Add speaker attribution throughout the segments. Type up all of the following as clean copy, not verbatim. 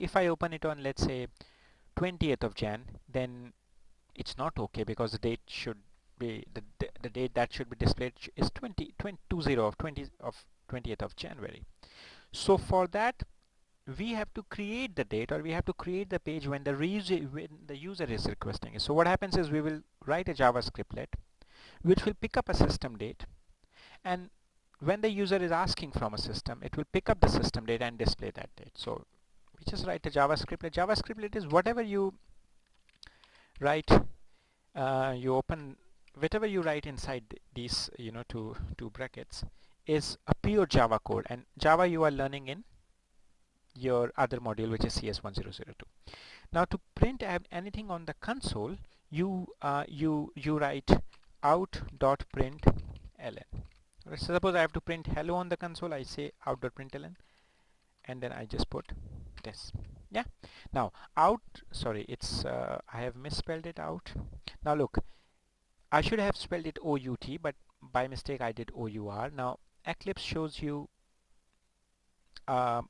Speaker 1: if I open it on, let's say, 20th of Jan, then it's not okay, because the date should be the date that should be displayed is 20 of 20th of January. So for that, we have to create the date, or we have to create the page when the user is requesting it. So what happens is we will write a JavaScriptlet which will pick up a system date, and when the user is asking from a system, it will pick up the system date and display that date. So we just write a JavaScript. A JavaScript is whatever you write, you open whatever you write inside these, two brackets, is a pure Java code, and Java you are learning in your other module, which is CS1002. Now to print anything on the console, you write out.println. So suppose I have to print hello on the console, I say out.println, and then I just put this. Yeah. Now out, sorry, it's I have misspelled it out. Now look, I should have spelled it OUT, but by mistake I did OUR. Now Eclipse shows you a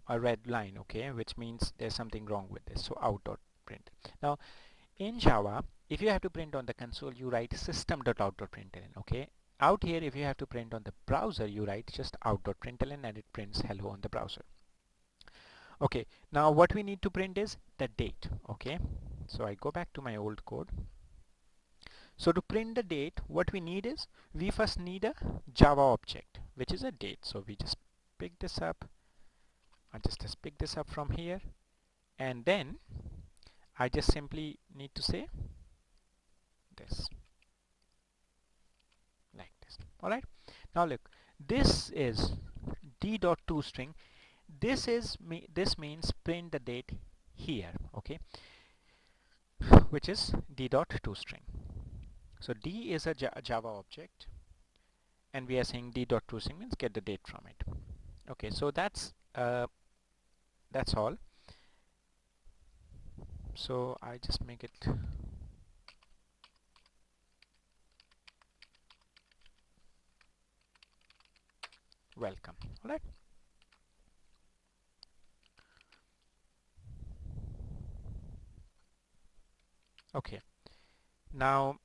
Speaker 1: red line, okay, which means there's something wrong with this. So out.print. Now in Java, if you have to print on the console, you write system.out.println, okay. Out here, if you have to print on the browser, you write just out.println, and it prints hello on the browser. Okay, now what we need to print is the date, okay. So I go back to my old code. So to print the date, what we need is, we first need a Java object, which is a date. So we just pick this up. I just pick this up from here, and then I just simply need to say this, like this. All right. Now look, this is d.toString. This means print the date here, okay, which is d.toString. So d is a Java object, and we are saying d.toString means get the date from it. Okay, so that's all. So I just make it welcome. All right. Okay. Now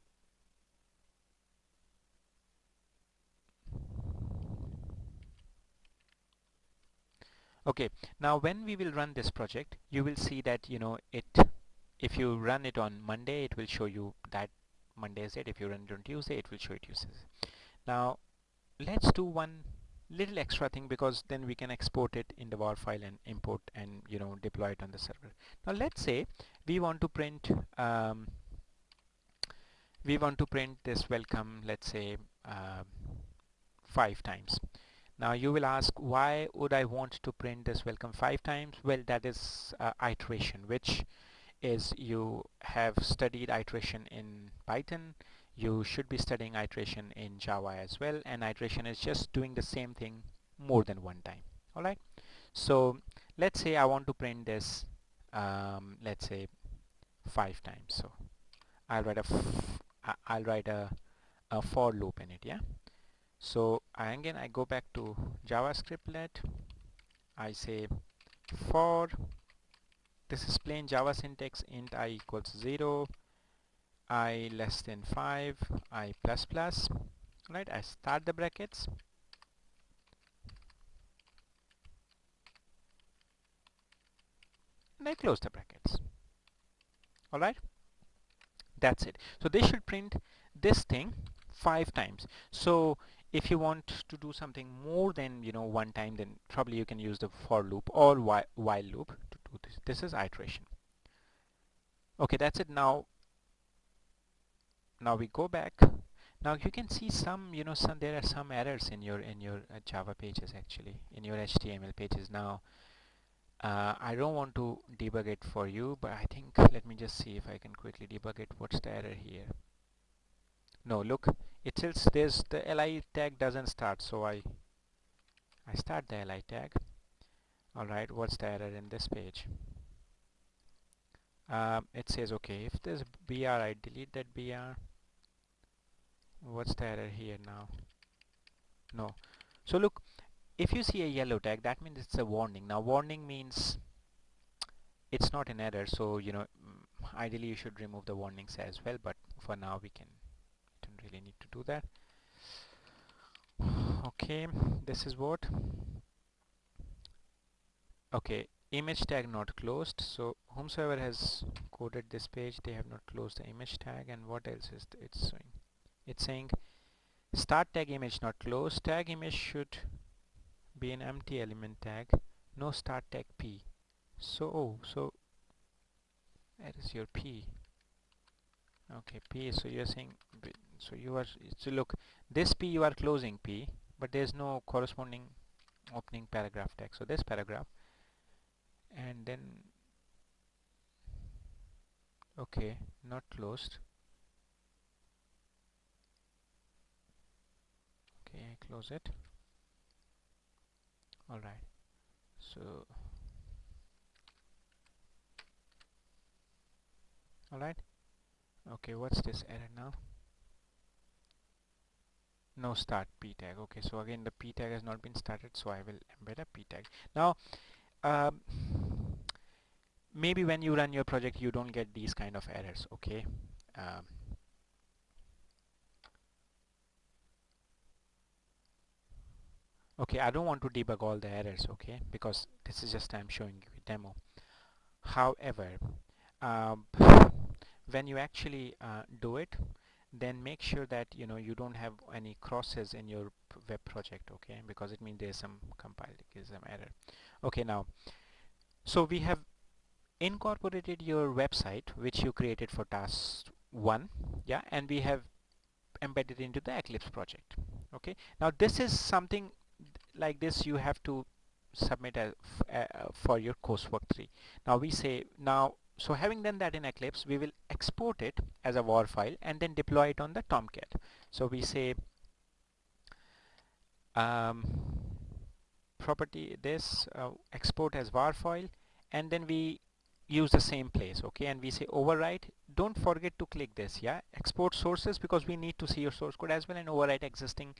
Speaker 1: when we will run this project, you will see that if you run it on Monday, it will show you that Monday is it. If you run it on Tuesday, it will show you Tuesday. Now let's do one little extra thing, because then we can export it in the WAR file and import and deploy it on the server. Now let's say we want to print this welcome, let's say 5 times. Now you will ask, why would I want to print this welcome 5 times? Well, that is iteration, which is, you have studied iteration in Python, you should be studying iteration in Java as well, and iteration is just doing the same thing more than one time. All right. So let's say I want to print this, let's say 5 times. So I'll write a for loop in it. Yeah. So again, I go back to JavaScriptlet. I say for, this is plain Java syntax, int I equals 0, I less than 5, I plus plus. Right, I start the brackets, and I close the brackets. All right, that's it. So they should print this thing 5 times. So if you want to do something more than one time, then probably you can use the for loop or while loop to do this. This is iteration. Okay, that's it. Now we go back. Now you can see there are some errors in your Java pages, actually in your HTML pages. Now I don't want to debug it for you, but I think, let me just see if I can quickly debug it. What's the error here? No, look, it says there's the li tag doesn't start, so I start the li tag. All right, what's the error in this page? It says, okay, if there's br, I delete that br. What's the error here now? No. So look, if you see a yellow tag, that means it's a warning. Now warning means it's not an error, so ideally you should remove the warnings as well, but for now we don't really need to do that. Okay, this is what. Okay, image tag not closed, so whomsoever has coded this page, they have not closed the image tag. And what else is it's saying? It's saying start tag image not closed, tag image should be an empty element tag, no start tag p. So that is your p. Okay, p, so you're saying, so you are, so look, this p you are closing p, but there's no corresponding opening paragraph tag, so this paragraph, and then okay, not closed. Okay, I close it. Alright, so alright, okay, what's this error now? No start p tag. Okay, so again the p tag has not been started, so I will embed a p tag. Now um, maybe when you run your project you don't get these kind of errors. Okay, okay, I don't want to debug all the errors, okay, because this is just I'm showing you a demo. However, um, when you actually do it, then make sure that you don't have any crosses in your web project, okay, because it means there's some error. Okay, now so we have incorporated your website which you created for Task1, yeah, and we have embedded into the Eclipse project. Okay, now this is something like this you have to submit for your coursework 3. Now we say now, so having done that in Eclipse, we will export it as a WAR file and then deploy it on the Tomcat. So we say um, property this export as WAR file, and then we use the same place, okay, and we say overwrite. Don't forget to click this, yeah, export sources, because we need to see your source code as well, and overwrite existing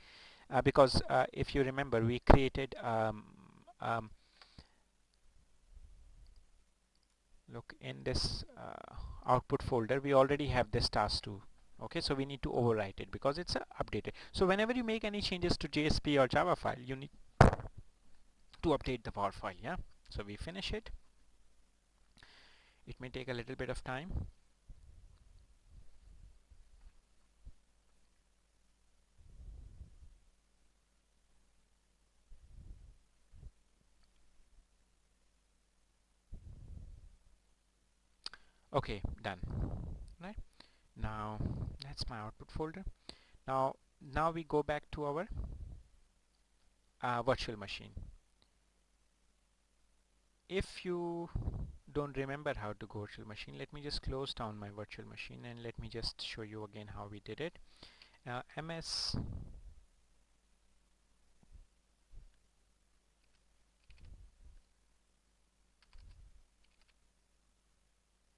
Speaker 1: because if you remember we created look in this output folder we already have this task2. Okay, so we need to overwrite it because it's updated. So whenever you make any changes to JSP or Java file, you need to update the WAR file, yeah. So we finish it. It may take a little bit of time. Okay, done. Right, now that's my output folder. Now we go back to our virtual machine. If you don't remember how to go virtual machine, let me just close down my virtual machine and let me just show you again how we did it. ms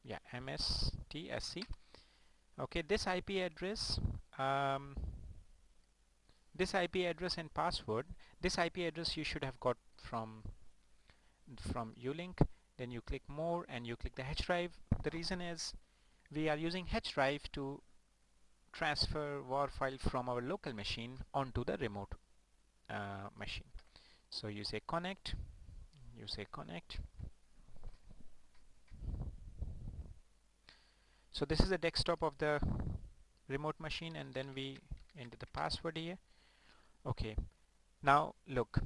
Speaker 1: yeah, mstsc. Okay, this IP address, um, this IP address and password, this IP address you should have got from ulink. Then you click more and you click the H drive. The reason is we are using H drive to transfer WAR file from our local machine onto the remote machine. So you say connect, so this is the desktop of the remote machine, and then we enter the password here. Okay, now look,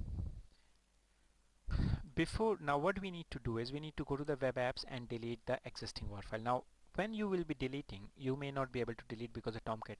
Speaker 1: now what we need to do is we need to go to the web apps and delete the existing WAR file. Now when you will be deleting, you may not be able to delete because the Tomcat